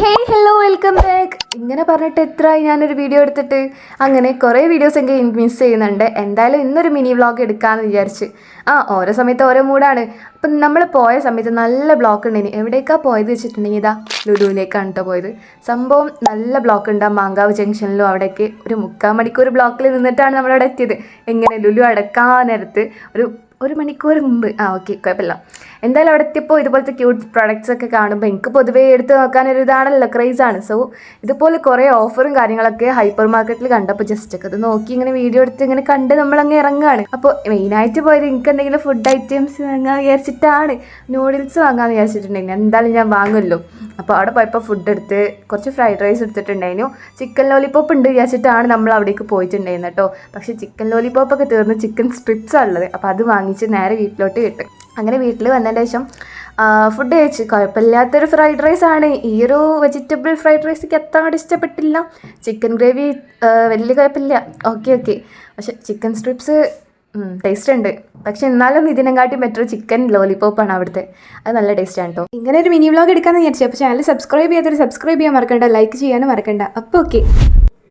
Hey hello welcome back. ഇങ്ങനെ പറഞ്ഞിട്ട് എത്രയായി ഞാനൊരു വീഡിയോ എടുത്തിട്ട്. അങ്ങനെ കുറേ വീഡിയോസ് എനിക്ക് മിസ് ചെയ്യുന്നുണ്ട്. എന്തായാലും ഇന്നൊരു മിനി വ്ളോഗ് എടുക്കാമെന്ന് വിചാരിച്ച്. ഓരോ സമയത്ത് ഓരോ മൂഡാണ്. അപ്പം നമ്മൾ പോയ സമയത്ത് നല്ല ബ്ലോക്ക് ഉണ്ടായിന്. എവിടേക്കാണ് പോയത് വെച്ചിട്ടുണ്ടെങ്കിൽ ഇതാ ലുലുവിലേക്കാണ് കേട്ടോ പോയത്. സംഭവം നല്ല ബ്ലോക്ക് ഉണ്ട്. ആ മാങ്കാവ് ജംഗ്ഷനിലും അവിടേക്ക് ഒരു 3/4 മണിക്കൂർ ബ്ലോക്കിൽ നിന്നിട്ടാണ് നമ്മളവിടെ എത്തിയത്. എങ്ങനെ ലുലു അടക്കാൻ നേരത്ത് ഒരു മണിക്കൂർ മുമ്പ്. ഓക്കെ, കുഴപ്പമില്ല. എന്തായാലും അവിടെ എത്തിയപ്പോൾ ഇതുപോലത്തെ ക്യൂട്ട് പ്രൊഡക്ട്സ് ഒക്കെ കാണുമ്പോൾ എനിക്ക് പൊതുവേ എടുത്ത് നോക്കാനൊരു ഇതാണല്ലോ, ക്രേസാണ്. സോ ഇതുപോലെ കുറേ ഓഫറും കാര്യങ്ങളൊക്കെ ഹൈപ്പർ മാർക്കറ്റിൽ കണ്ടപ്പോൾ ജസ്റ്റ് ഒക്കെ അത് നോക്കി ഇങ്ങനെ വീഡിയോ എടുത്ത് ഇങ്ങനെ കണ്ട് നമ്മളങ്ങ് ഇറങ്ങുകയാണ്. അപ്പോൾ മെയിനായിട്ട് പോയത് എനിക്ക് എന്തെങ്കിലും ഫുഡ് ഐറ്റംസ് വാങ്ങാൻ വിചാരിച്ചിട്ടാണ്. നൂഡിൽസ് വാങ്ങാമെന്ന് വിചാരിച്ചിട്ടുണ്ടെങ്കിൽ എന്തായാലും ഞാൻ വാങ്ങുമല്ലോ. അപ്പോൾ അവിടെ പോയപ്പോൾ ഫുഡ് എടുത്ത് കുറച്ച് ഫ്രൈഡ് റൈസ് എടുത്തിട്ടുണ്ടായിരുന്നു. ചിക്കൻ ലോലിപോപ്പ് ഉണ്ട് വിചാരിച്ചിട്ടാണ് നമ്മൾ അവിടേക്ക് പോയിട്ടുണ്ടായിരുന്നത് കേട്ടോ. പക്ഷേ ചിക്കൻ ലോലിപോപ്പൊക്കെ തീർന്ന് ചിക്കൻ സ്ട്രിപ്സാണ് ഉള്ളത്. അപ്പോൾ അത് വാങ്ങിച്ച് നേരെ വീട്ടിലോട്ട് വിട്ട്. അങ്ങനെ വീട്ടിൽ വന്നതിന് ശേഷം ഫുഡ് കഴിച്ച് കുഴപ്പമില്ലാത്തൊരു ഫ്രൈഡ് റൈസ് ആണ്. ഈ ഒരു വെജിറ്റബിൾ ഫ്രൈഡ് റൈസ് എനിക്ക് അത്ര ഇഷ്ടപ്പെട്ടില്ല. ചിക്കൻ ഗ്രേവി വലിയ കുഴപ്പമില്ല, ഓക്കെ. പക്ഷെ ചിക്കൻ സ്ട്രിപ്സ് ടേസ്റ്റ് ഉണ്ട്. പക്ഷെ എന്നാലും ഇതിനെക്കാട്ടി ബെറ്റർ ചിക്കൻ ലോലിപോപ്പാണ് അവിടുത്തെ. അത് നല്ല ടേസ്റ്റാണ് കേട്ടോ. ഇങ്ങനെ ഒരു മിനി വ്ളോഗ് എടുക്കാമെന്ന് വിചാരിച്ചു. അപ്പോൾ ചാനൽ സബ്സ്ക്രൈബ് ചെയ്യാൻ മറക്കണ്ട, ലൈക്ക് ചെയ്യാനും മറക്കണ്ട. അപ്പോൾ ഓക്കെ.